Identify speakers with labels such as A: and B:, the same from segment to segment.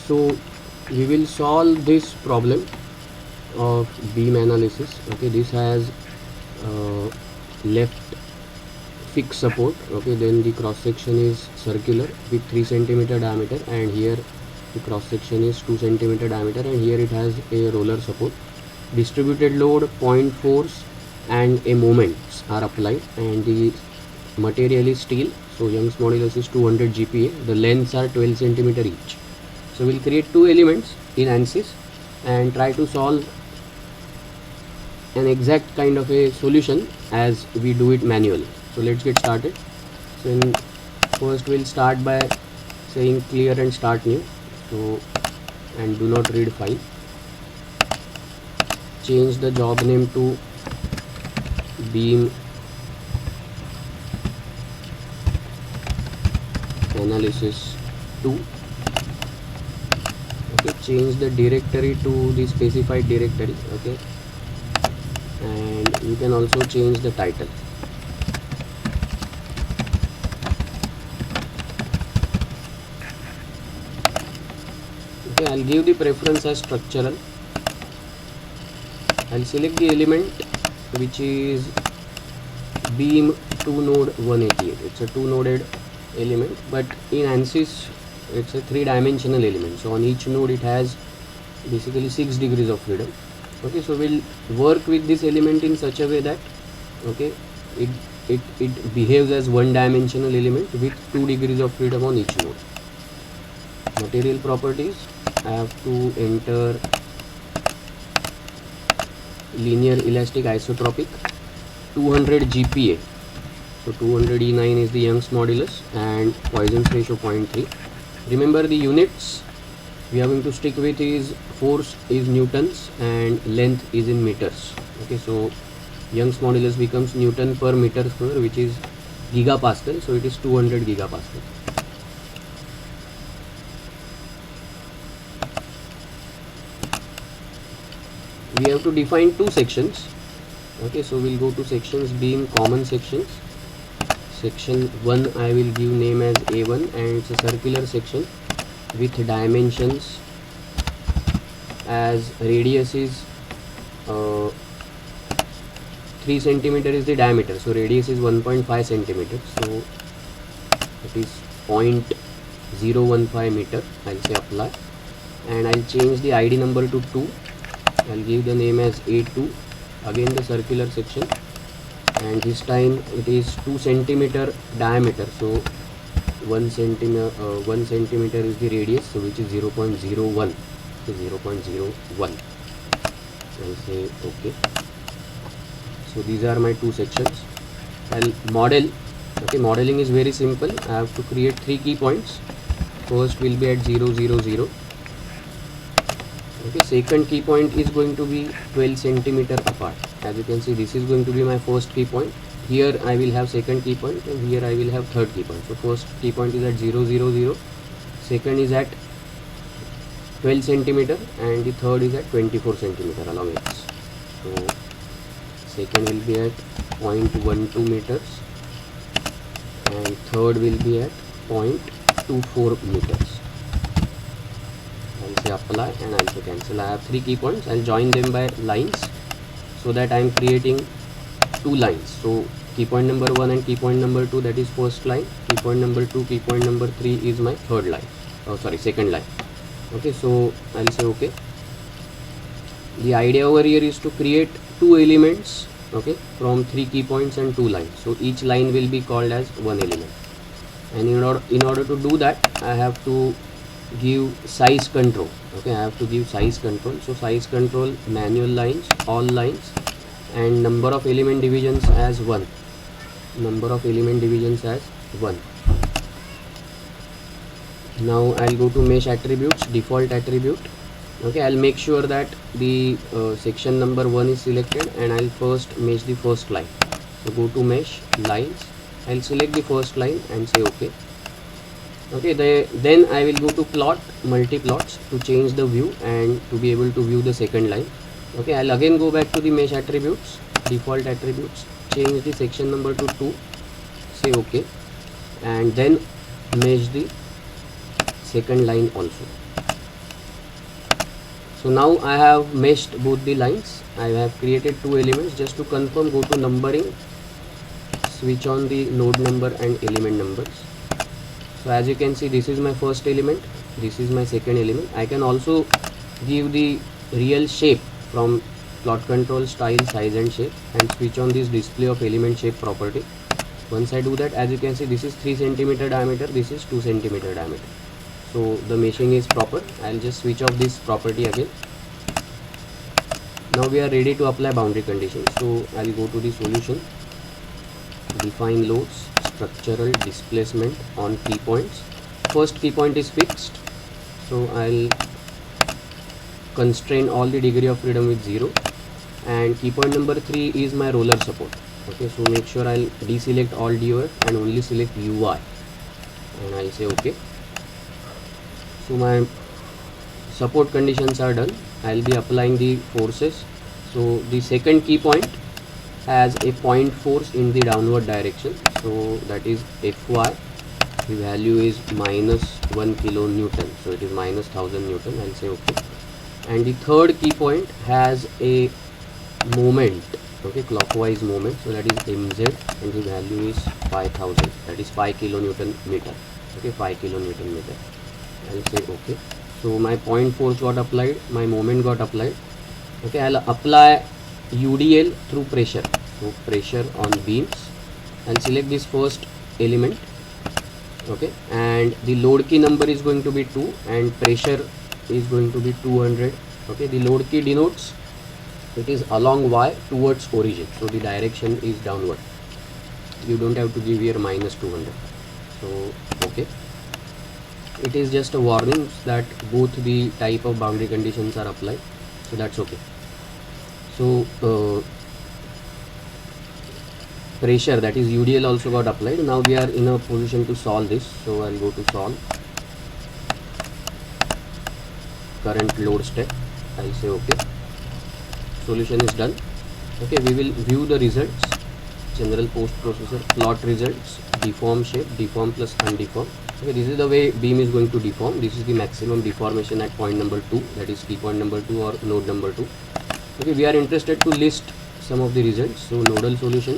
A: So we will solve this problem of beam analysis. Okay, this has left fixed support. Okay, then the cross section is circular with 3 centimeter diameter, and here the cross section is 2 centimeter diameter, and here it has a roller support. Distributed load, point force and a moments are applied, and the material is steel, so Young's modulus is 200 GPa. The lengths are 12 centimeter each. So we'll create two elements in ANSYS and try to solve an exact kind of a solution as we do it manually. So let's get started. So first we'll start by saying clear and start new. So, and do not read file. Change the job name to beam analysis 2. Okay, change the directory to the specified directory. Okay, and you can also change the title. Okay, I'll give the preference as structural. I'll select the element which is beam 2 node 188. It's a 2 noded element, but in ANSYS it's a 3-dimensional element, so on each node it has basically 6 degrees of freedom. Okay, so we'll work with this element in such a way that okay, it behaves as 1-dimensional element with 2 degrees of freedom on each node. Material properties, I have to enter linear elastic isotropic 200 GPa. So 200 E9 is the Young's modulus and Poisson's ratio 0.3. Remember the units we are going to stick with is force is newtons and length is in meters. Okay, so Young's modulus becomes Newton per meter square, which is gigapascal, so it is 200 gigapascal. We have to define two sections. Okay, so we'll go to sections, beam common sections. Section 1 I will give name as A1, and it's a circular section with dimensions as radius is 3 centimeter is the diameter, so radius is 1.5 centimeter, so it is 0.015 meter. I'll say apply, and I'll change the ID number to 2. I'll give the name as A2, again the circular section, and this time it is 2 centimeter diameter, so 1 centimeter is the radius, so which is 0.01, so 0.01. I'll say okay. So these are my two sections. I'll model. Okay, modeling is very simple. I have to create 3 key points. First will be at 0, 0, 0. Okay, second key point is going to be 12 centimeter apart. As you can see, this is going to be my first key point. Here I will have second key point, and here I will have third key point. So first key point is at 0, 0, 0. Second is at 12 centimeter, and the third is at 24 centimeter along x. So second will be at 0.12 meters, and third will be at 0.24 meters. I'll say apply, and I'll say cancel. I have 3 key points. I'll join them by lines so that I am creating 2 lines. So key point number 1 and key point number 2, that is first line. Key point number 2, key point number 3 is my third line. Oh, sorry, second line. Okay, so I'll say okay. The idea over here is to create 2 elements, okay, from 3 key points and 2 lines. So each line will be called as one element, and in order to do that, I have to give size control. Okay, I have to give size control. So size control, manual lines, all lines, and number of element divisions as 1. Number of element divisions as 1. Now I'll go to mesh attributes, default attribute. Okay, I'll make sure that the section number 1 is selected, and I'll first mesh the first line. So go to mesh lines, I'll select the first line and say okay. Okay, then I will go to plot, multi-plots, to change the view and to be able to view the second line. Okay, I'll again go back to the mesh attributes, default attributes, change the section number to 2, say okay, and then mesh the second line also. So now I have meshed both the lines. I have created two elements. Just to confirm, go to numbering, switch on the node number and element numbers. So as you can see, this is my first element, this is my second element. I can also give the real shape from plot control, style, size and shape, and switch on this display of element shape property. Once I do that, as you can see, this is 3 cm diameter, this is 2 cm diameter. So the meshing is proper. I'll just switch off this property again. Now we are ready to apply boundary conditions. So I'll go to the solution, define loads, structural displacement on key points. First key point is fixed, so I'll constrain all the degree of freedom with 0, and key point number 3 is my roller support. Okay, so make sure I'll deselect all DOF and only select UI, and I'll say OK. So my support conditions are done. I'll be applying the forces. So the second key point has a point force in the downward direction, so that is Fy. The value is -1 kilonewton, so it is -1000 Newton. I'll say OK. And the third key point has a moment, okay, clockwise moment, so that is Mz, and the value is 5000, that is 5 kilonewton meter. Okay, 5 kilonewton meter. I'll say OK. So my point force got applied, my moment got applied. Okay, I'll apply UDL through pressure. So pressure on beams. I'll select this first element. Okay, and the load key number is going to be 2 and pressure is going to be 200. Okay, the load key denotes it is along Y towards origin, so the direction is downward. You don't have to give here -200. So okay, it is just a warning that both the type of boundary conditions are applied, so that's okay. So pressure, that is UDL, also got applied. Now we are in a position to solve this, so I'll go to solve, current load step. I'll say OK. Solution is done. Okay, we will view the results. General post processor, plot results, deform shape, deform plus undeform. Okay, this is the way beam is going to deform. This is the maximum deformation at point number 2, that is key point number 2 or node number 2. Okay, we are interested to list some of the results. So nodal solution,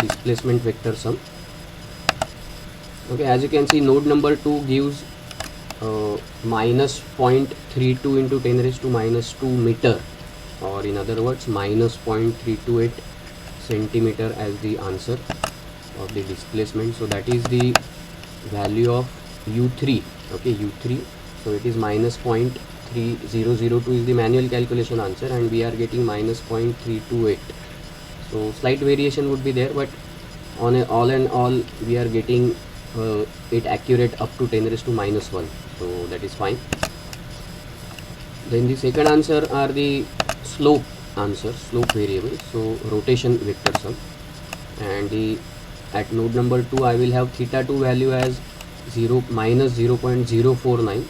A: displacement vector sum. Okay, as you can see, node number 2 gives -0.32 into 10 raised to -2 meter, or in other words -0.328 centimeter as the answer of the displacement. So that is the value of U3. Okay, U3, so it is -0.3002 is the manual calculation answer, and we are getting -0.328. So slight variation would be there, but on a all and all we are getting it accurate up to 10 raised to -1, so that is fine. Then the second answer are the slope answer, slope variable, so rotation vector sum, and the at node number 2 I will have theta2 value as -0.049,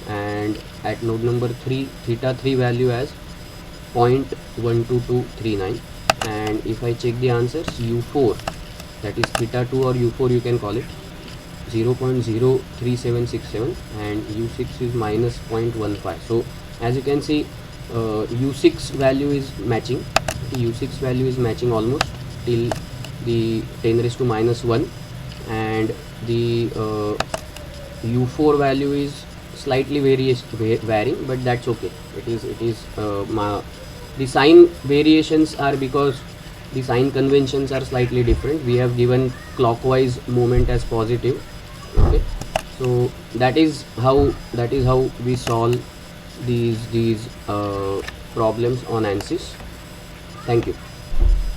A: and at node number 3 theta3 value as 0.12239. and if I check the answers, U4, that is theta2 or U4 you can call it, 0.03767, and U6 is -0.15. so as you can see, U6 value is matching. U6 value is matching almost till the 10 raised to -1, and the U4 value is slightly varying, but that's okay. It is the sign variations are because the sign conventions are slightly different. We have given clockwise movement as positive. Okay, so that is how we solve these problems on ANSYS. Thank you.